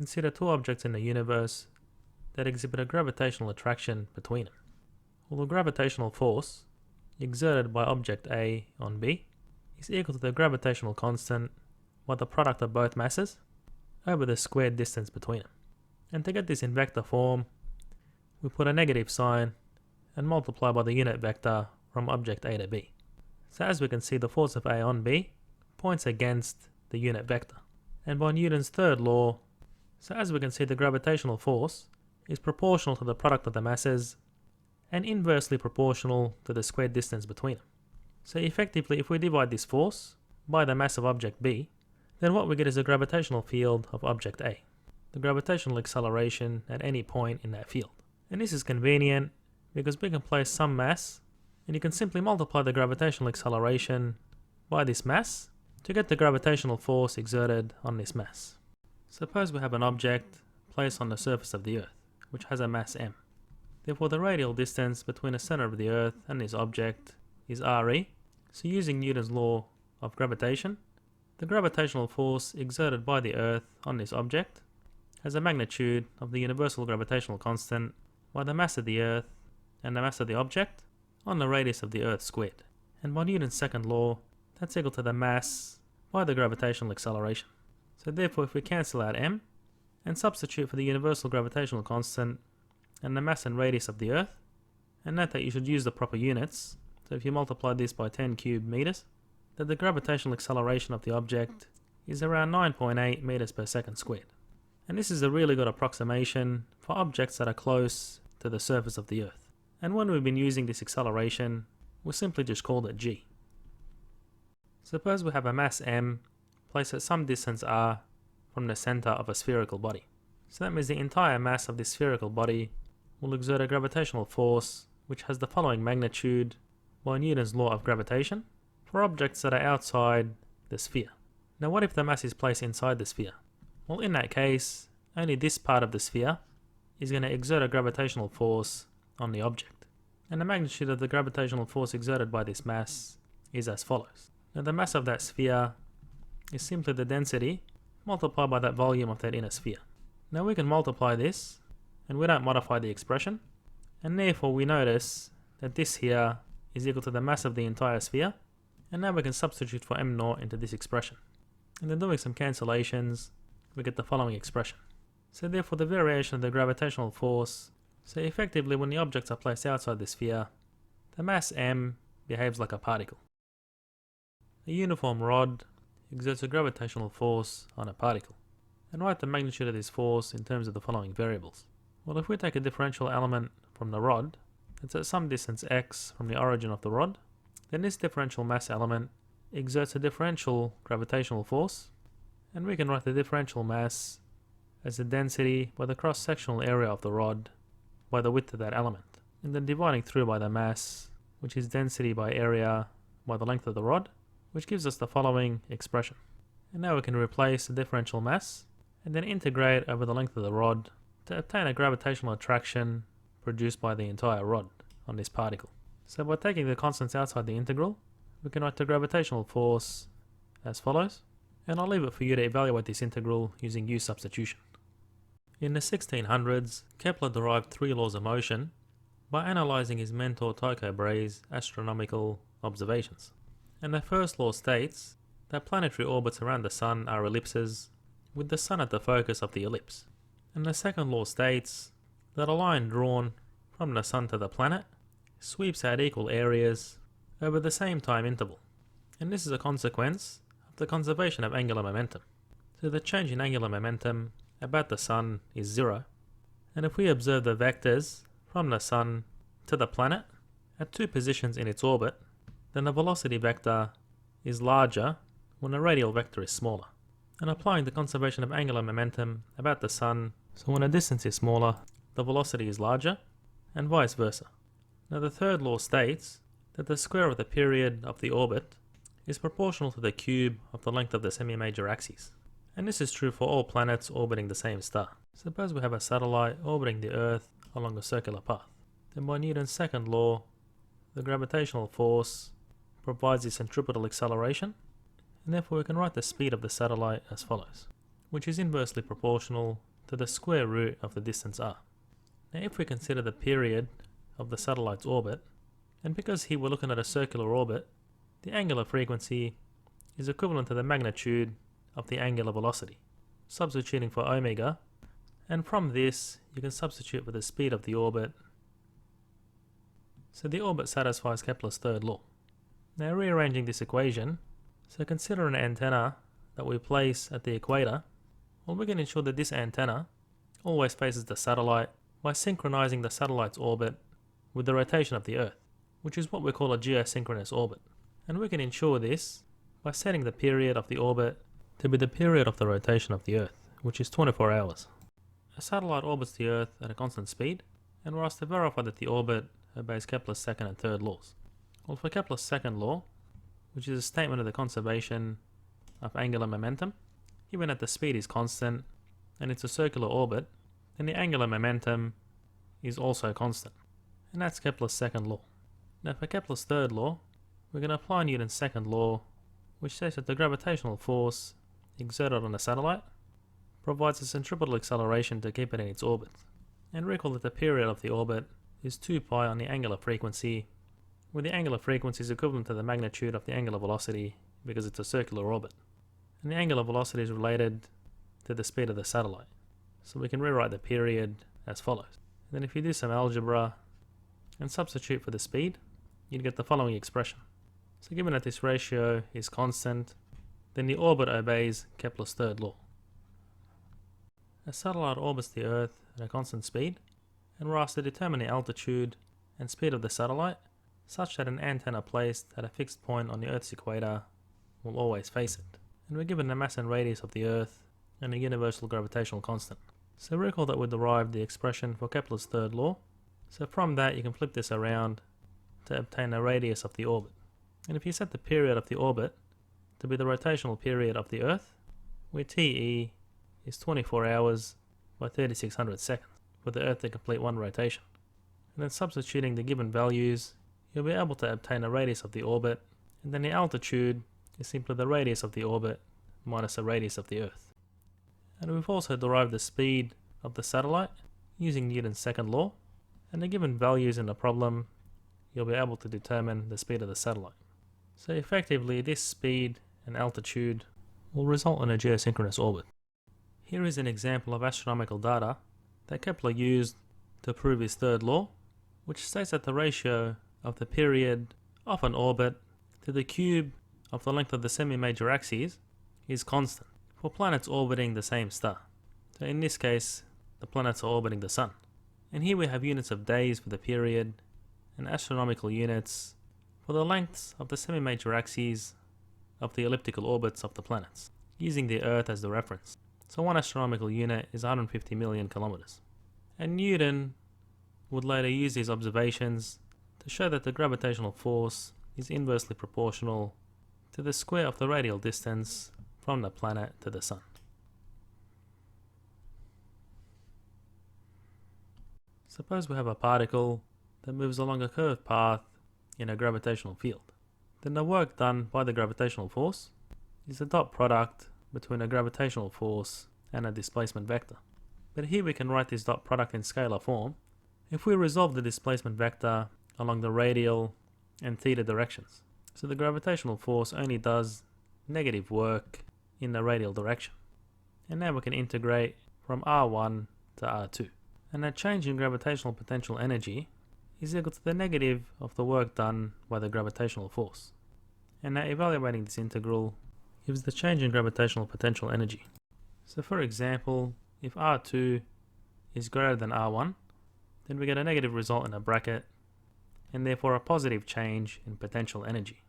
consider two objects in the universe that exhibit a gravitational attraction between them. Well, the gravitational force exerted by object A on B is equal to the gravitational constant by the product of both masses over the squared distance between them. And to get this in vector form, we put a negative sign and multiply by the unit vector from object A to B. So as we can see, the force of A on B points against the unit vector. And by Newton's third law, so as we can see, the gravitational force is proportional to the product of the masses and inversely proportional to the squared distance between them. So effectively, if we divide this force by the mass of object B, then what we get is a gravitational field of object A, the gravitational acceleration at any point in that field. And this is convenient because we can place some mass, and you can simply multiply the gravitational acceleration by this mass to get the gravitational force exerted on this mass. Suppose we have an object placed on the surface of the Earth, which has a mass m. Therefore, the radial distance between the center of the Earth and this object is re. So using Newton's law of gravitation, the gravitational force exerted by the Earth on this object has a magnitude of the universal gravitational constant by the mass of the Earth and the mass of the object on the radius of the Earth squared. And by Newton's second law, that's equal to the mass by the gravitational acceleration. So therefore, if we cancel out m and substitute for the universal gravitational constant and the mass and radius of the Earth, and note that you should use the proper units, so if you multiply this by 10 cubed meters, that the gravitational acceleration of the object is around 9.8 meters per second squared. And this is a really good approximation for objects that are close to the surface of the Earth. And when we've been using this acceleration, we simply just called it g. Suppose we have a mass m placed at some distance r from the center of a spherical body. So that means the entire mass of this spherical body will exert a gravitational force which has the following magnitude by Newton's law of gravitation for objects that are outside the sphere. Now what if the mass is placed inside the sphere? Well, in that case, only this part of the sphere is going to exert a gravitational force on the object. And the magnitude of the gravitational force exerted by this mass is as follows. Now the mass of that sphere is simply the density multiplied by that volume of that inner sphere. Now we can multiply this, and we don't modify the expression, and therefore we notice that this here is equal to the mass of the entire sphere, and now we can substitute for m0 into this expression. And then doing some cancellations, we get the following expression. So therefore the variation of the gravitational force, so effectively when the objects are placed outside the sphere, the mass m behaves like a particle. A uniform rod exerts a gravitational force on a particle. And write the magnitude of this force in terms of the following variables. Well, if we take a differential element from the rod that's at some distance x from the origin of the rod, then this differential mass element exerts a differential gravitational force, and we can write the differential mass as the density by the cross-sectional area of the rod by the width of that element, and then dividing through by the mass, which is density by area by the length of the rod, which gives us the following expression. And now we can replace the differential mass and then integrate over the length of the rod to obtain a gravitational attraction produced by the entire rod on this particle. So by taking the constants outside the integral, we can write the gravitational force as follows, and I'll leave it for you to evaluate this integral using U substitution. In the 1600s, Kepler derived 3 laws of motion by analysing his mentor Tycho Brahe's astronomical observations. And the first law states that planetary orbits around the Sun are ellipses, with the Sun at the focus of the ellipse. And the second law states that a line drawn from the Sun to the planet sweeps out equal areas over the same time interval. And this is a consequence of the conservation of angular momentum. So the change in angular momentum about the Sun is 0. And if we observe the vectors from the Sun to the planet at 2 positions in its orbit, then the velocity vector is larger when the radial vector is smaller. And applying the conservation of angular momentum about the Sun, so when a distance is smaller, the velocity is larger, and vice versa. Now the third law states that the square of the period of the orbit is proportional to the cube of the length of the semi-major axes. And this is true for all planets orbiting the same star. Suppose we have a satellite orbiting the Earth along a circular path. Then by Newton's second law, the gravitational force provides the centripetal acceleration, and therefore we can write the speed of the satellite as follows, which is inversely proportional to the square root of the distance r. Now if we consider the period of the satellite's orbit, and because here we're looking at a circular orbit, the angular frequency is equivalent to the magnitude of the angular velocity, substituting for omega, and from this you can substitute for the speed of the orbit, so the orbit satisfies Kepler's third law. Now rearranging this equation, so consider an antenna that we place at the equator. Well, we can ensure that this antenna always faces the satellite by synchronizing the satellite's orbit with the rotation of the Earth, which is what we call a geosynchronous orbit. And we can ensure this by setting the period of the orbit to be the period of the rotation of the Earth, which is 24 hours. A satellite orbits the Earth at a constant speed, and we're asked to verify that the orbit obeys Kepler's second and third laws. Well, for Kepler's second law, which is a statement of the conservation of angular momentum, given that the speed is constant and it's a circular orbit, then the angular momentum is also constant. And that's Kepler's second law. Now for Kepler's third law, we're going to apply Newton's second law, which says that the gravitational force exerted on a satellite provides a centripetal acceleration to keep it in its orbit. And recall that the period of the orbit is 2 pi on the angular frequency, where the angular frequency is equivalent to the magnitude of the angular velocity because it's a circular orbit. And the angular velocity is related to the speed of the satellite. So we can rewrite the period as follows. And then if you do some algebra and substitute for the speed, you'd get the following expression. So given that this ratio is constant, then the orbit obeys Kepler's third law. A satellite orbits the Earth at a constant speed, and we're asked to determine the altitude and speed of the satellite such that an antenna placed at a fixed point on the Earth's equator will always face it. And we're given the mass and radius of the Earth and a universal gravitational constant. So recall that we derived the expression for Kepler's third law. So from that you can flip this around to obtain the radius of the orbit. And if you set the period of the orbit to be the rotational period of the Earth, where TE is 24 hours by 3600 seconds for the Earth to complete one rotation. And then substituting the given values, you'll be able to obtain the radius of the orbit, and then the altitude is simply the radius of the orbit minus the radius of the Earth. And we've also derived the speed of the satellite using Newton's second law, and the given values in the problem, you'll be able to determine the speed of the satellite. So effectively this speed and altitude will result in a geosynchronous orbit. Here is an example of astronomical data that Kepler used to prove his third law, which states that the ratio of the period of an orbit to the cube of the length of the semi-major axes is constant for planets orbiting the same star. So in this case, the planets are orbiting the Sun. And here we have units of days for the period and astronomical units for the lengths of the semi-major axes of the elliptical orbits of the planets, using the Earth as the reference. So one astronomical unit is 150 million kilometers. And Newton would later use these observations to show that the gravitational force is inversely proportional to the square of the radial distance from the planet to the Sun. Suppose we have a particle that moves along a curved path in a gravitational field. Then the work done by the gravitational force is the dot product between a gravitational force and a displacement vector. But here we can write this dot product in scalar form if we resolve the displacement vector along the radial and theta directions. So the gravitational force only does negative work in the radial direction. And now we can integrate from R1 to R2. And that change in gravitational potential energy is equal to the negative of the work done by the gravitational force. And now evaluating this integral gives the change in gravitational potential energy. So for example, if R2 is greater than R1, then we get a negative result in a bracket, and therefore a positive change in potential energy,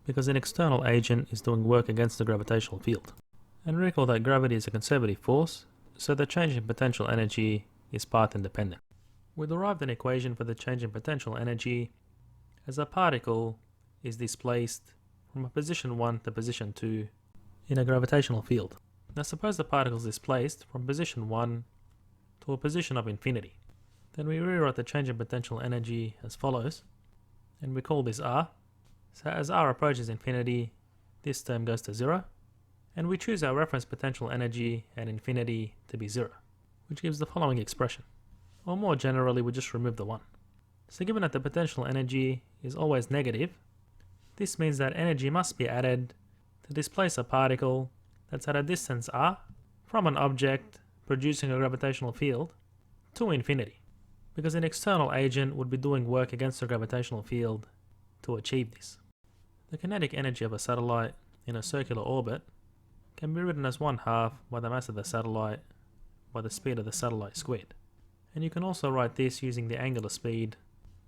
because an external agent is doing work against the gravitational field. And recall that gravity is a conservative force, so the change in potential energy is path independent. We derived an equation for the change in potential energy as a particle is displaced from a position 1 to position 2 in a gravitational field. Now suppose the particle is displaced from position 1 to a position of infinity. Then we rewrite the change in potential energy as follows, and we call this R. So as R approaches infinity, this term goes to 0, and we choose our reference potential energy at infinity to be 0, which gives the following expression. Or more generally, we just remove the 1. So given that the potential energy is always negative, this means that energy must be added to displace a particle that's at a distance r from an object producing a gravitational field to infinity, because an external agent would be doing work against the gravitational field to achieve this. The kinetic energy of a satellite in a circular orbit can be written as 1/2 by the mass of the satellite by the speed of the satellite squared. And you can also write this using the angular speed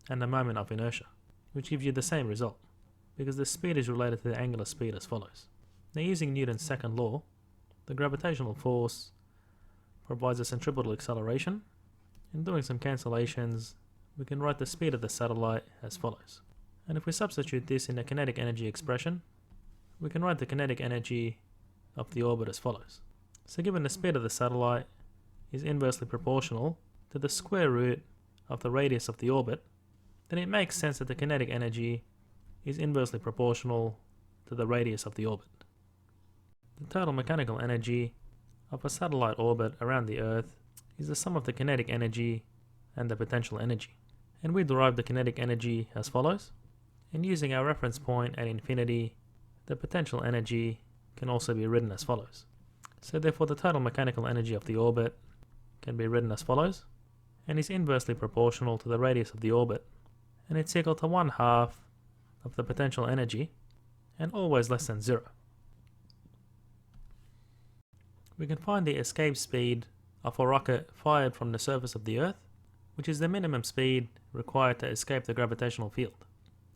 and the moment of inertia, which gives you the same result, because the speed is related to the angular speed as follows. Now, using Newton's second law, the gravitational force provides a centripetal acceleration, and doing some cancellations, we can write the speed of the satellite as follows. And if we substitute this in the kinetic energy expression, we can write the kinetic energy of the orbit as follows. So given the speed of the satellite is inversely proportional to the square root of the radius of the orbit, then it makes sense that the kinetic energy is inversely proportional to the radius of the orbit. The total mechanical energy of a satellite orbit around the Earth is the sum of the kinetic energy and the potential energy. And we derive the kinetic energy as follows. And using our reference point at infinity, the potential energy can also be written as follows. So therefore the total mechanical energy of the orbit can be written as follows, and is inversely proportional to the radius of the orbit, and it's equal to 1/2 of the potential energy, and always less than 0. We can find the escape speed of a rocket fired from the surface of the Earth, which is the minimum speed required to escape the gravitational field.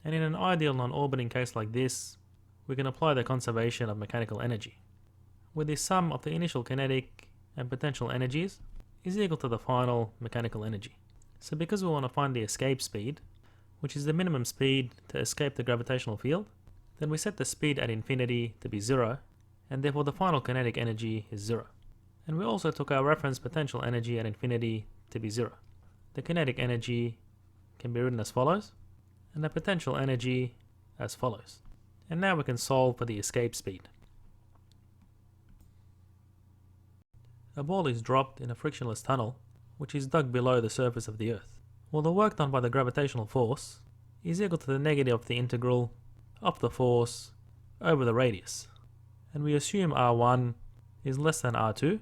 And in an ideal non-orbiting case like this, we can apply the conservation of mechanical energy, where the sum of the initial kinetic and potential energies is equal to the final mechanical energy. So because we want to find the escape speed, which is the minimum speed to escape the gravitational field, then we set the speed at infinity to be 0, and therefore the final kinetic energy is 0. And we also took our reference potential energy at infinity to be 0. The kinetic energy can be written as follows, and the potential energy as follows. And now we can solve for the escape speed. A ball is dropped in a frictionless tunnel, which is dug below the surface of the Earth. Well, the work done by the gravitational force is equal to the negative of the integral of the force over the radius. And we assume R1 is less than R2,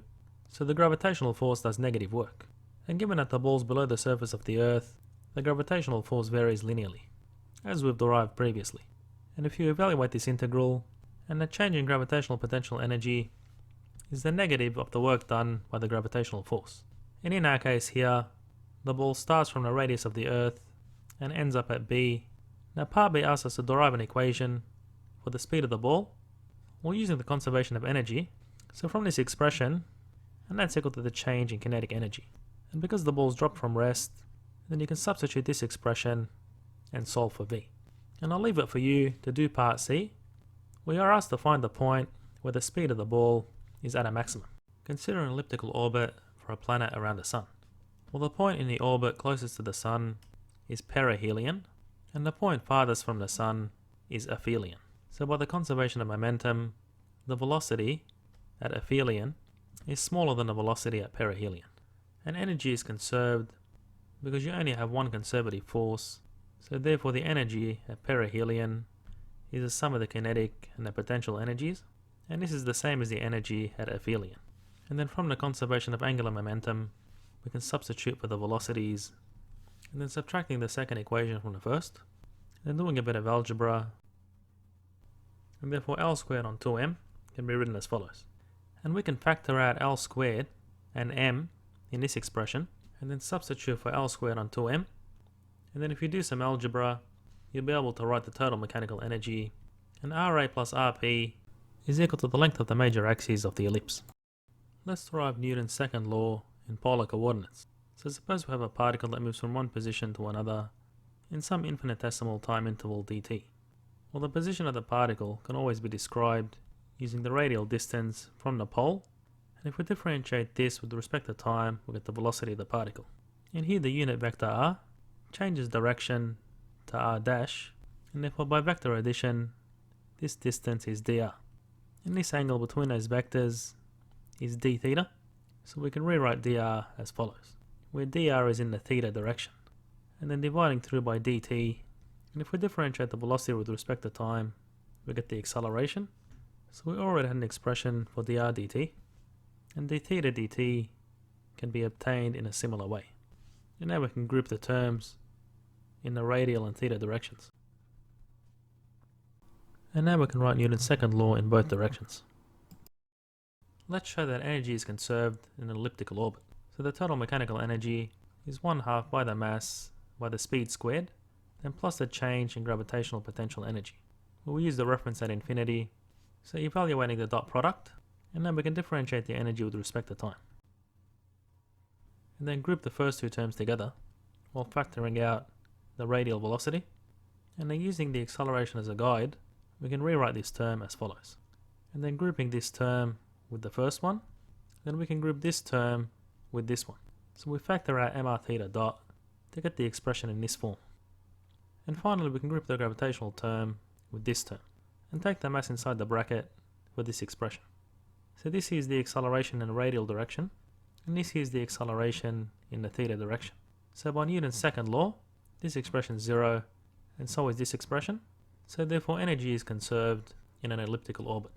so the gravitational force does negative work. And given that the ball's below the surface of the Earth, the gravitational force varies linearly, as we've derived previously. And if you evaluate this integral, and the change in gravitational potential energy is the negative of the work done by the gravitational force. And in our case here, the ball starts from the radius of the Earth and ends up at B. Now part B asks us to derive an equation for the speed of the ball, while using the conservation of energy. So from this expression, and that's equal to the change in kinetic energy. And because the ball's dropped from rest, then you can substitute this expression and solve for V. And I'll leave it for you to do part C. We are asked to find the point where the speed of the ball is at a maximum. Consider an elliptical orbit for a planet around the Sun. Well, the point in the orbit closest to the Sun is perihelion, and the point farthest from the Sun is aphelion. So by the conservation of momentum, the velocity at aphelion is smaller than the velocity at perihelion. And energy is conserved because you only have one conservative force, so therefore the energy at perihelion is the sum of the kinetic and the potential energies, and this is the same as the energy at aphelion. And then from the conservation of angular momentum, we can substitute for the velocities, and then subtracting the second equation from the first, then doing a bit of algebra, and therefore L squared on 2m can be written as follows. And we can factor out L squared and m in this expression, and then substitute for L squared on 2m, and then if you do some algebra, you'll be able to write the total mechanical energy, and Ra plus Rp is equal to the length of the major axes of the ellipse. Let's derive Newton's second law in polar coordinates. So suppose we have a particle that moves from one position to another in some infinitesimal time interval dt. Well, the position of the particle can always be described using the radial distance from the pole, and if we differentiate this with respect to time, we get the velocity of the particle. And here the unit vector r changes direction to r dash, and therefore by vector addition, this distance is dr. And this angle between those vectors is d theta, So we can rewrite dr as follows, where dr is in the theta direction, and then dividing through by dt, and if we differentiate the velocity with respect to time, we get the acceleration. So we already had an expression for dr dt, and d theta dt can be obtained in a similar way. And now we can group the terms in the radial and theta directions. And now we can write Newton's second law in both directions. Let's show that energy is conserved in an elliptical orbit. So the total mechanical energy is 1/2 by the mass by the speed squared, then plus the change in gravitational potential energy. We'll use the reference at infinity, so evaluating the dot product, and then we can differentiate the energy with respect to time. And then group the first two terms together, while factoring out the radial velocity, and then using the acceleration as a guide, we can rewrite this term as follows. And then grouping this term with the first one, then we can group this term with this one. So we factor out mr theta dot to get the expression in this form. And finally we can group the gravitational term with this term, and take the mass inside the bracket for this expression. So this is the acceleration in the radial direction, and this is the acceleration in the theta direction. So by Newton's second law, this expression is 0, and so is this expression. So therefore energy is conserved in an elliptical orbit.